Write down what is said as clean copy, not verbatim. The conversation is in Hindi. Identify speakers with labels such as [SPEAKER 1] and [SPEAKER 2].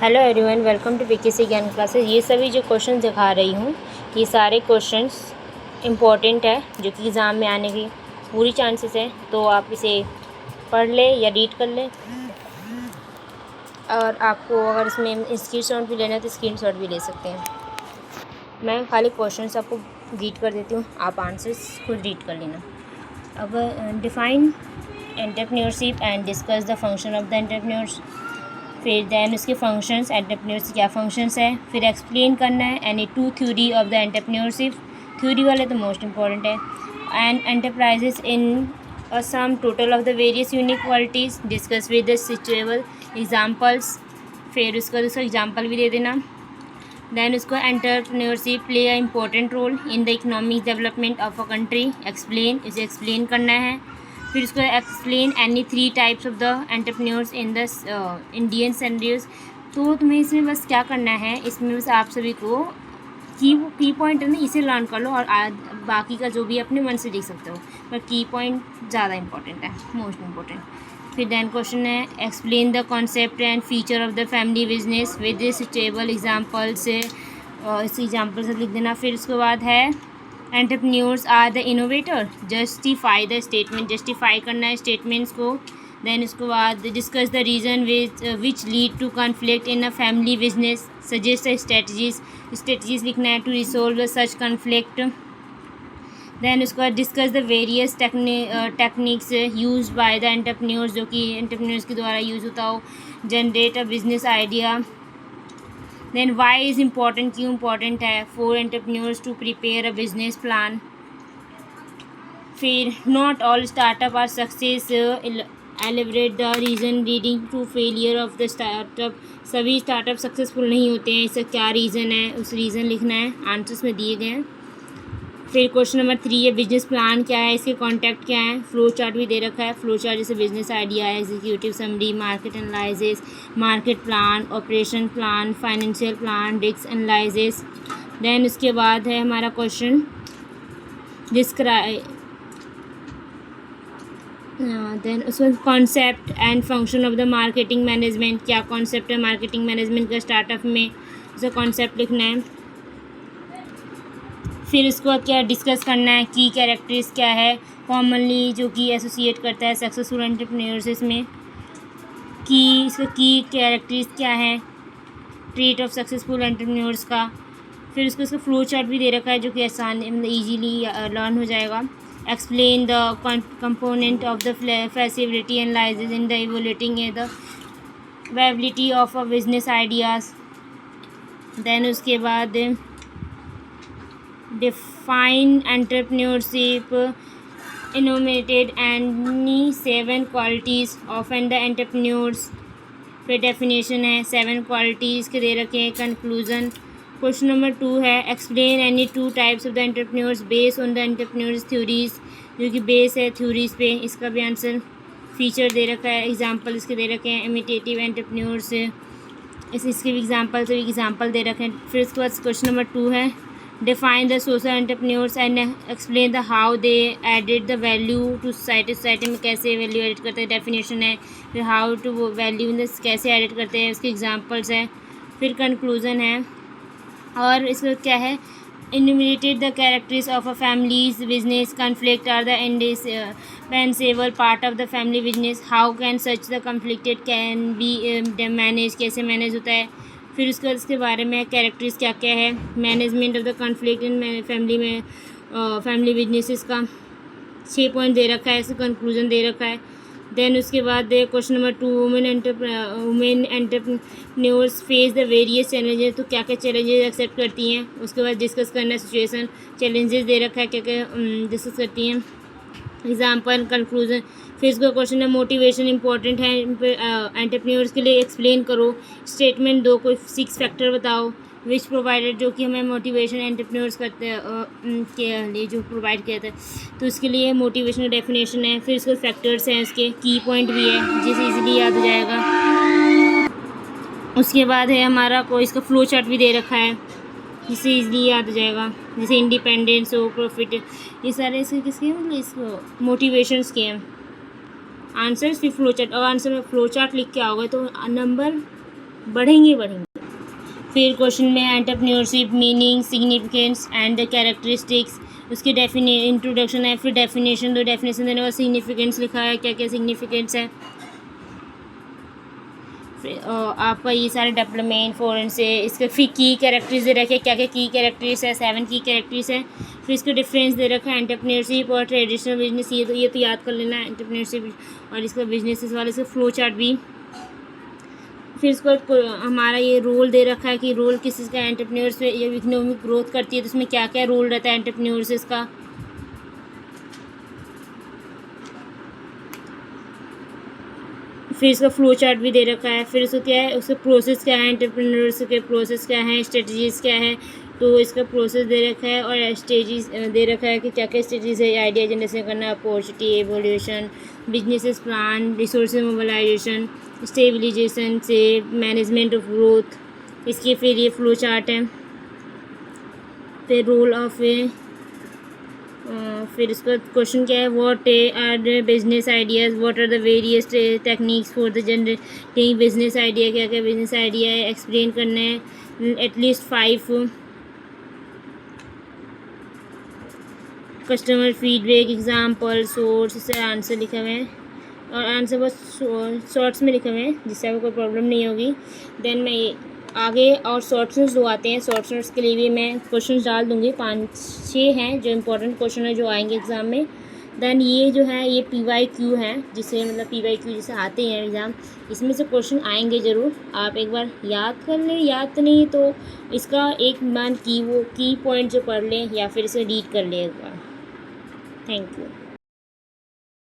[SPEAKER 1] Hello everyone, welcome to PKC Gyan classes. ये सभी जो क्वेश्चन दिखा रही हूँ, ये सारे क्वेश्चंस इम्पोर्टेंट है जो कि एग्ज़ाम में आने की पूरी चांसेस है। तो आप इसे पढ़ लें या रीड कर लें, और आपको अगर इसमें स्क्रीनशॉट भी लेना है तो स्क्रीनशॉट भी ले सकते हैं। मैं खाली क्वेश्चंस आपको रीड कर देती हूँ, आप आंसर्स खुद रीड कर लेना। अब define entrepreneurship and discuss the function of the entrepreneurs. फिर दैन उसके फंक्शंस, एंटरप्रेन्योर्स क्या फंक्शंस है। फिर एक्सप्लेन करना है any two theory of the entrepreneurship. Theory वाले तो मोस्ट इंपॉर्टेंट है। And enterprises in a sum total of the various unique qualities, discuss with the suitable examples. फिर उसका एग्जाम्पल भी दे देना। दैन उसको entrepreneurship play a important role in the economic development of a country. Explain, इसे एक्सप्लेन करना है। फिर उसको explain any 3 types of the entrepreneurs in the Indian scenarios. तो तुम्हें इसमें बस क्या करना है, इसमें बस आप सभी को की पॉइंट है ना, इसे लर्न कर लो और बाकी का जो भी अपने मन से लिख सकते हो, पर की पॉइंट ज़्यादा इंपॉर्टेंट है, मोस्ट इम्पॉर्टेंट। फिर दैन क्वेश्चन है explain the concept and feature of the family business with suitable example से, इस एग्जाम्पल से लिख देना। फिर उसके बाद है entrepreneurs are the innovator, justify the statement, justify करना है स्टेटमेंट्स को। दैन उसके बाद discuss the reason which lead to conflict in a family business, suggest strategies लिखना है to resolve such conflict. Then उसके बाद discuss the various techniques use by the entrepreneurs, जो कि एंटरप्रेन्योर्स के द्वारा यूज़ होता हो, generate a business idea. Then why is important, क्यों इम्पॉर्टेंट है for entrepreneurs to prepare a business plan. फिर not all startup are success, elaborate the reason leading to failure of the startup, सभी स्टार्टअप सक्सेसफुल नहीं होते हैं, इसका क्या रीज़न है, उस रीज़न लिखना है, आंसर्स में दिए गए हैं। फिर क्वेश्चन नंबर 3 है बिजनेस प्लान क्या है, इसके कॉन्टेक्ट क्या है, फ्लो चार्ट भी दे रखा है। फ्लो चार्ट जैसे business idea, executive summary, market analysis, market plan, operation plan, financial plan, risk analysis. Then उसके बाद है हमारा क्वेश्चन डिस्क्राइब, देन उसमें concept and function of the marketing management, क्या कॉन्सेप्ट है मार्केटिंग मैनेजमेंट का स्टार्टअप में, उसे कॉन्सेप्ट लिखना है। फिर उसके बाद क्या डिस्कस करना है, की कैरेक्टरिस्ट क्या है कॉमनली जो कि एसोसिएट करता है सक्सेसफुल एंटरप्रेन्योर्स में, इसका की कैरेक्टरिस्ट क्या है ट्रेट ऑफ सक्सेसफुल एंटरप्रेन्योर्स का। फिर उसका फ्लो चार्ट भी दे रखा है जो कि आसान मतलब ईजीली लर्न हो जाएगा। Explain the component of the feasibility analysis in the evaluating the viability of a business ideas. Then उसके बाद define entrepreneurship, enumerated any 7 qualities of the entrepreneurs। फिर डेफिनेशन है 7 क्वालिटीज़ के दे रखे हैं। कंक्लूजन क्वेश्चन नंबर 2 है explain any 2 types of the entrepreneurs base on the entrepreneurs theories, जो कि बेस है थ्योरीज पे, इसका भी आंसर। फीचर दे रखा है, एग्जांपल इसके दे रखे हैं इमिटेटिव एंटरप्रेन्योर्स, इसके भी एग्जांपल दे रखे हैं। फिर उसके बाद क्वेश्चन नंबर 2 है define the social entrepreneurs and explain the how they added the value to society, society में कैसे वैल्यू एडिट करते हैं, डेफिनेशन है। फिर how to value in this कैसे एडिट करते हैं, उसके एग्जांपल्स हैं। फिर कंक्लूजन है, और इसमें क्या है enumerated the characteristics of a family's business, conflict are the indispensable part of the family business, how can such the conflicted can be managed, कैसे मैनेज होता है। फिर उसके बारे में कैरेक्टरिस क्या क्या है, management of the conflict in family में, फैमिली बिजनेसेस का 6 पॉइंट दे रखा है, इसका कंक्लूजन दे रखा है। देन उसके बाद question number 2 women entrepreneurs face the various challenges, तो क्या क्या चैलेंजेस एक्सेप्ट करती हैं। उसके बाद डिस्कस करना सिचुएशन, चैलेंजेस दे रखा है क्या क्या डिस्कस करती हैं, एग्जाम्पल, कंक्लूजन। फिर इसका क्वेश्चन है मोटिवेशन इंपॉर्टेंट है एंटरप्रेन्योर्स के लिए, एक्सप्लेन करो, स्टेटमेंट दो, कोई 6 फैक्टर बताओ विच प्रोवाइडेड, जो कि हमें मोटिवेशन एंटरप्रेन्योर्स करते के लिए जो प्रोवाइड किया था, तो उसके लिए मोटिवेशन का डेफिनेशन है। फिर इसके फैक्टर्स हैं, इसके की पॉइंट भी है जिसे इजीली याद हो जाएगा। उसके बाद है हमारा कोई इसका फ्लो चार्ट भी दे रखा है जिसे इजीली याद हो जाएगा, जैसे इंडिपेंडेंस हो, प्रॉफिट, ये सारे इसके किसके हैं, मतलब इसको मोटिवेशंस के हैं। आंसर्स फिर फ्लो चार्ट, और आंसर में फ्लो चार्ट लिख के आओगे तो नंबर बढ़ेंगे बढ़ेंगे। फिर क्वेश्चन में entrepreneurship meaning, significance and the characteristics, उसकी इंट्रोडक्शन है, फिर डेफिनेशन दो, डेफिनेशन देने बाद सिग्निफिकेंस लिखा है, क्या क्या सिग्निफिकेंस है। आपका ये सारे डेवलपमेंट फॉरेन से, इसके फिर की कैरेक्टर्स दे रखे, क्या क्या की कैरेक्टर्स है, 7 की कैरेक्टर्स है। फिर इसका डिफरेंस दे रखा है एंटरप्रेन्योरशिप और ट्रेडिशनल बिजनेस, ये तो याद कर लेना है एंटरप्रेन्योरशिप और इसका बिजनेस वाले से फ्लो चार्ट भी। फिर इसको हमारा ये रोल दे रखा है कि रोल किस चीज़ का एंटरप्रेन्योर्स पे, जब इकोनॉमिक ग्रोथ करती है तो उसमें क्या क्या रोल रहता है एंटरप्रेन्योर्स का। फिर इसका फ्लो चार्ट भी दे रखा है। फिर इसको क्या है, उसका प्रोसेस क्या है, एंटरप्रेन्योर्स के प्रोसेस क्या है, स्ट्रेटजीज़ क्या है, तो इसका प्रोसेस दे रखा है और स्टेजेस दे रखा है कि क्या क्या स्टेजेस है, आइडिया जनरेशन करना, opportunity, evolution, business plan, resource mobilization, stabilization से मैनेजमेंट ऑफ ग्रोथ, इसकी फिर ये फ्लो चार्ट है। फिर रोल ऑफ फिर इसका क्वेश्चन क्या है, what are the business ideas, what are the various techniques for the generating business idea, क्या क्या बिजनेस आइडिया है, एक्सप्लेन करना है at least 5 customer feedback example source से आंसर लिखे हुए हैं और आंसर बस शॉर्ट्स में लिखे हुए हैं जिससे आपको कोई प्रॉब्लम नहीं होगी। देन मैं आगे और शॉर्ट्स नोट्स जो आते हैं, शॉर्ट्स नोट्स के लिए भी मैं क्वेश्चंस डाल दूँगी, 5-6 हैं जो इंपॉर्टेंट क्वेश्चन है जो आएंगे एग्ज़ाम में। देन ये जो है ये PYQ है, जिसे मतलब PYQ जैसे आते हैं एग्ज़ाम, इसमें से क्वेश्चन आएंगे ज़रूर। आप एक बार याद कर लें, याद तो नहीं तो इसका एक मान की वो की पॉइंट जो पढ़ लें या फिर इसे रीड कर लें एक बार। Thank you.